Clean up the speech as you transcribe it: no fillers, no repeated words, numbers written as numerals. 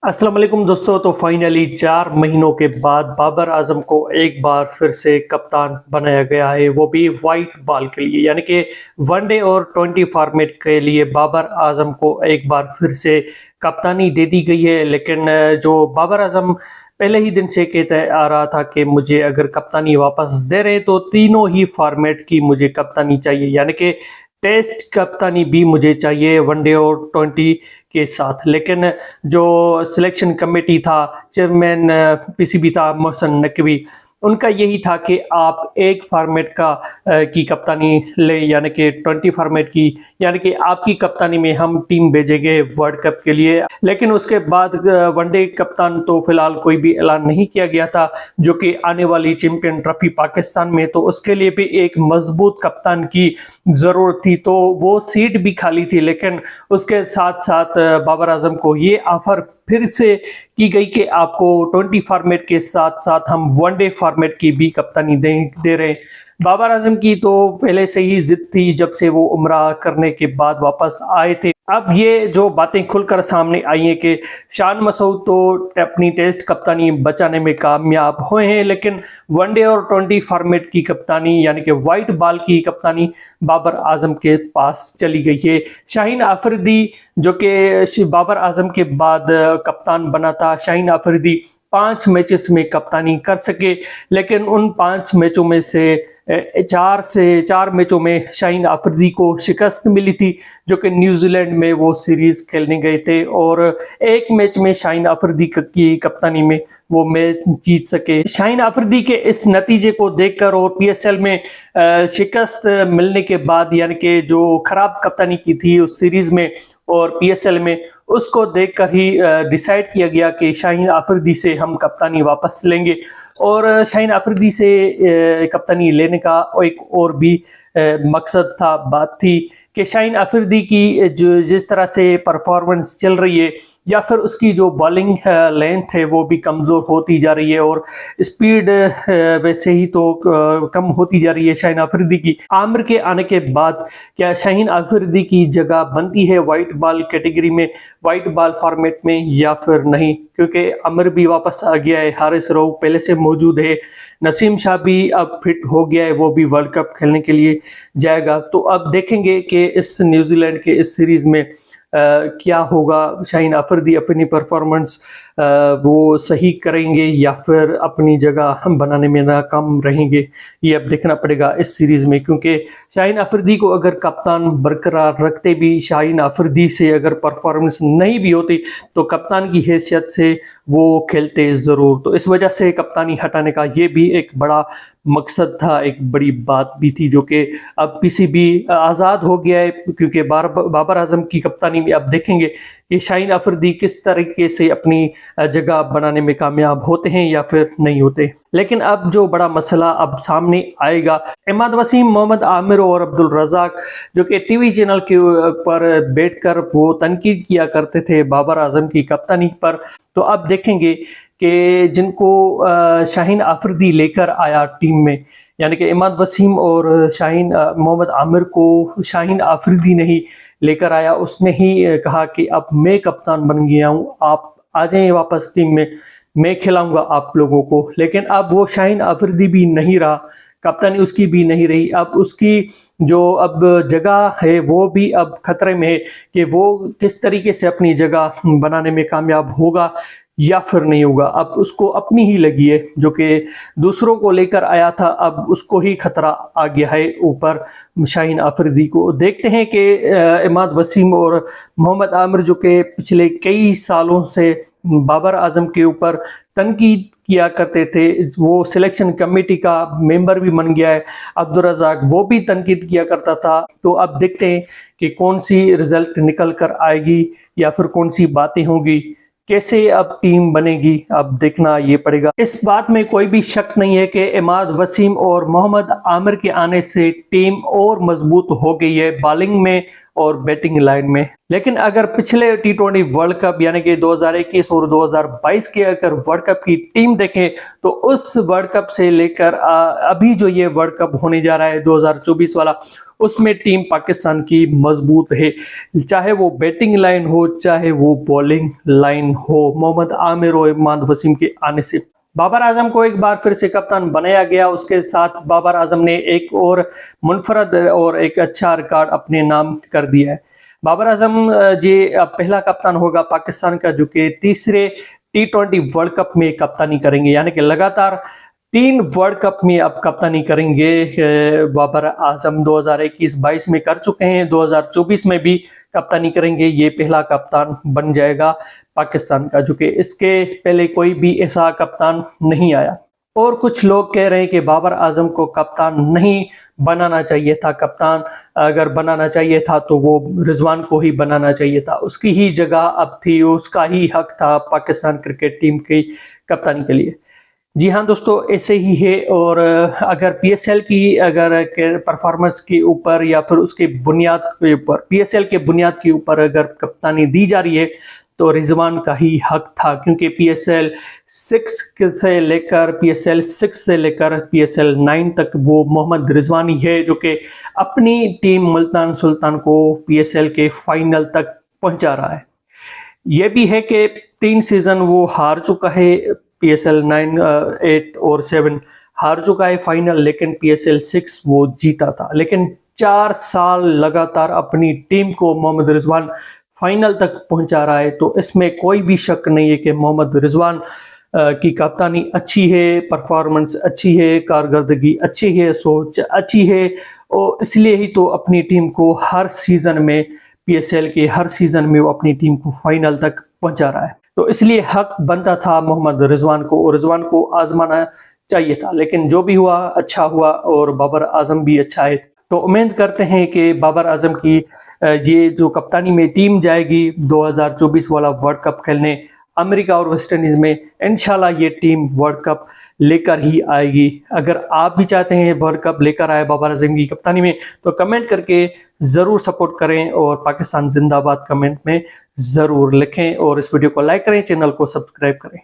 अस्सलाम वालेकुम दोस्तों। तो फाइनली 4 महीनों के बाद बाबर आजम को एक बार फिर से कप्तान बनाया गया है, वो भी वाइट बॉल के लिए, यानी कि वनडे और 20 फॉर्मेट के लिए बाबर आजम को एक बार फिर से कप्तानी दे दी गई है। लेकिन जो बाबर आजम पहले ही दिन से कहते आ रहा था कि मुझे अगर कप्तानी वापस दे रहे तो तीनों ही फॉर्मेट की मुझे कप्तानी चाहिए, यानी कि टेस्ट कप्तानी भी मुझे चाहिए वनडे और 20 के साथ। लेकिन जो सिलेक्शन कमेटी था, चेयरमैन पीसीबी था मोहसिन नकवी, उनका यही था कि आप एक फॉर्मेट की कप्तानी ले, यानी कि 20 फॉर्मेट की, यानी कि आपकी कप्तानी में हम टीम भेजेंगे वर्ल्ड कप के लिए। लेकिन उसके बाद वनडे कप्तान तो फिलहाल कोई भी ऐलान नहीं किया गया था, जो कि आने वाली चैंपियन ट्रॉफी पाकिस्तान में, तो उसके लिए भी एक मजबूत कप्तान की जरूरत थी, तो वो सीट भी खाली थी। लेकिन उसके साथ साथ बाबर आजम को ये ऑफर फिर से की गई कि आपको 20 फॉर्मेट के साथ साथ हम वनडे फॉर्मेट की भी कप्तानी दे रहे हैं। बाबर आजम की तो पहले से ही जिद थी जब से वो उम्रा करने के बाद वापस आए थे। अब ये जो बातें खुलकर सामने आई हैं कि शान मसूद तो अपनी टेस्ट कप्तानी बचाने में कामयाब हुए हैं, लेकिन वनडे और 20 फॉर्मेट की कप्तानी, यानी कि वाइट बॉल की कप्तानी बाबर आजम के पास चली गई है। शाहीन अफरीदी जो कि बाबर आजम के बाद कप्तान बना था, शाहीन अफरीदी 5 मैचेस में कप्तानी कर सके, लेकिन उन 5 मैचों में से 4 मैचों में शाहीन अफरीदी को शिकस्त मिली थी, जो कि न्यूजीलैंड में वो सीरीज खेलने गए थे, और एक मैच में शाहीन अफरीदी की कप्तानी में वो मैच जीत सके। शाहीन अफरीदी के इस नतीजे को देखकर और पीएसएल में शिकस्त मिलने के बाद, यानी कि जो खराब कप्तानी की थी उस सीरीज में और पीएसएल में, उसको देखकर ही डिसाइड किया गया कि शाहीन अफरीदी से हम कप्तानी वापस लेंगे। और शाहीन अफरीदी से कप्तानी लेने का एक और भी मकसद था, बात थी कि शाहीन अफरीदी की जो जिस तरह से परफॉर्मेंस चल रही है, या फिर उसकी जो बॉलिंग लेंथ है वो भी कमज़ोर होती जा रही है, और स्पीड वैसे ही तो कम होती जा रही है शाहीन अफरीदी की। आमिर के आने के बाद क्या शाहीन अफरीदी की जगह बनती है वाइट बॉल कैटेगरी में, वाइट बॉल फॉर्मेट में, या फिर नहीं? क्योंकि आमिर भी वापस आ गया है, हारिस रऊफ पहले से मौजूद है, नसीम शाह भी अब फिट हो गया है, वो भी वर्ल्ड कप खेलने के लिए जाएगा। तो अब देखेंगे कि इस न्यूजीलैंड के इस सीरीज में क्या होगा। शाहीन अफरीदी अपनी परफॉर्मेंस वो सही करेंगे या फिर अपनी जगह हम बनाने में नाकाम रहेंगे, ये अब देखना पड़ेगा इस सीरीज में। क्योंकि शाहीन अफरीदी को अगर कप्तान बरकरार रखते भी शाहीन अफरीदी से अगर परफॉर्मेंस नहीं भी होती, तो कप्तान की हैसियत से वो खेलते ज़रूर। तो इस वजह से कप्तानी हटाने का ये भी एक बड़ा मकसद था, एक बड़ी बात भी थी, जो कि अब पीसीबी आज़ाद हो गया है। क्योंकि बाबर आजम की कप्तानी में अब देखेंगे कि शाहीन अफरीदी किस तरीके से अपनी जगह बनाने में कामयाब होते हैं या फिर नहीं होते। लेकिन अब जो बड़ा मसला अब सामने आएगा, इमाद वसीम, मोहम्मद आमिर और अब्दुल रज़ाक, जो कि टीवी चैनल के ऊपर बैठकर वो तनकीद किया करते थे बाबर आजम की कप्तानी पर, तो अब देखेंगे कि जिनको शाहीन अफरीदी लेकर आया टीम में, यानी कि इमाद वसीम और मोहम्मद आमिर को शाहीन अफरीदी नहीं लेकर आया, उसने ही कहा कि अब मैं कप्तान बन गया हूँ, आप आ जाएं वापस टीम में, मैं खिलाऊंगा आप लोगों को। लेकिन अब वो शाहीन अफरीदी भी नहीं रहा, कप्तानी उसकी भी नहीं रही। अब उसकी जो अब जगह है वो भी अब खतरे में है कि वो किस तरीके से अपनी जगह बनाने में कामयाब होगा या फिर नहीं होगा। अब उसको अपनी ही लगी है, जो कि दूसरों को लेकर आया था, अब उसको ही खतरा आ गया है ऊपर शाहीन अफरीदी को। देखते हैं कि इमाद वसीम और मोहम्मद आमिर, जो कि पिछले कई सालों से बाबर आजम के ऊपर तनकीद किया करते थे, वो सिलेक्शन कमेटी का मेंबर भी बन गया है। अब्दुल रज़ाक वो भी तनकीद किया करता था। तो अब देखते हैं कि कौन सी रिजल्ट निकल कर आएगी या फिर कौन सी बातें होगी, कैसे अब टीम बनेगी, अब देखना ये पड़ेगा। इस बात में कोई भी शक नहीं है कि इमाद वसीम और मोहम्मद आमिर के आने से टीम और मजबूत हो गई है बॉलिंग में और बैटिंग लाइन में। लेकिन अगर पिछले T20 वर्ल्ड कप यानी कि 2021 और 2022 के अगर वर्ल्ड कप की टीम देखें तो उस वर्ल्ड कप से लेकर अभी जो ये वर्ल्ड कप होने जा रहा है 2024 वाला, उसमें टीम पाकिस्तान की मजबूत है, चाहे वो बैटिंग लाइन हो चाहे वो बॉलिंग लाइन हो। मोहम्मद आमिर और इमाद वसीम के आने से बाबर आजम को एक बार फिर से कप्तान बनाया गया। उसके साथ बाबर आजम ने एक और मुनफरद और एक अच्छा रिकॉर्ड अपने नाम कर दिया है। बाबर आजम जी पहला कप्तान होगा पाकिस्तान का जो कि तीसरे T20 वर्ल्ड कप में कप्तानी करेंगे, यानी कि लगातार 3 वर्ल्ड कप में अब कप्तानी करेंगे। बाबर आजम 2021-22 में कर चुके हैं, 2024 में भी कप्तानी करेंगे। ये पहला कप्तान बन जाएगा पाकिस्तान का, जो कि इसके पहले कोई भी ऐसा कप्तान नहीं आया। और कुछ लोग कह रहे हैं कि बाबर आजम को कप्तान नहीं बनाना चाहिए था, कप्तान अगर बनाना चाहिए था तो वो रिजवान को ही बनाना चाहिए था, उसकी ही जगह अब थी, उसका ही हक था पाकिस्तान क्रिकेट टीम की कप्तानी के लिए। जी हाँ दोस्तों, ऐसे ही है। और अगर PSL की अगर परफॉर्मेंस के ऊपर या फिर उसके बुनियाद के ऊपर, PSL के बुनियाद के ऊपर अगर कप्तानी दी जा रही है तो रिजवान का ही हक था, क्योंकि PSL 6 से लेकर PSL 9 तक वो मोहम्मद रिजवान ही है जो कि अपनी टीम मुल्तान सुल्तान को PSL के फाइनल तक पहुंचा रहा है। ये भी है कि 3 सीजन वो हार चुका है, PSL 9, 8 और 7 हार चुका है फाइनल, लेकिन PSL 6 वो जीता था। लेकिन 4 साल लगातार अपनी टीम को मोहम्मद रिजवान फाइनल तक पहुंचा रहा है, तो इसमें कोई भी शक नहीं है कि मोहम्मद रिजवान की कप्तानी अच्छी है, परफॉर्मेंस अच्छी है, कारकर्दगी अच्छी है, सोच अच्छी है, और इसलिए ही तो अपनी टीम को हर सीजन में, PSL के हर सीजन में वो अपनी टीम को फाइनल तक पहुंचा रहा है। तो इसलिए हक बनता था मोहम्मद रिजवान को, और रिजवान को आजमाना चाहिए था। लेकिन जो भी हुआ अच्छा हुआ, और बाबर आजम भी अच्छा है। तो उम्मीद करते हैं कि बाबर आजम की ये जो कप्तानी में टीम जाएगी 2024 वाला वर्ल्ड कप खेलने अमेरिका और वेस्ट इंडीज में, इंशाल्लाह ये टीम वर्ल्ड कप लेकर ही आएगी। अगर आप भी चाहते हैं वर्ल्ड कप लेकर आए बाबर आजम की कप्तानी में, तो कमेंट करके ज़रूर सपोर्ट करें, और पाकिस्तान जिंदाबाद कमेंट में ज़रूर लिखें, और इस वीडियो को लाइक करें, चैनल को सब्सक्राइब करें।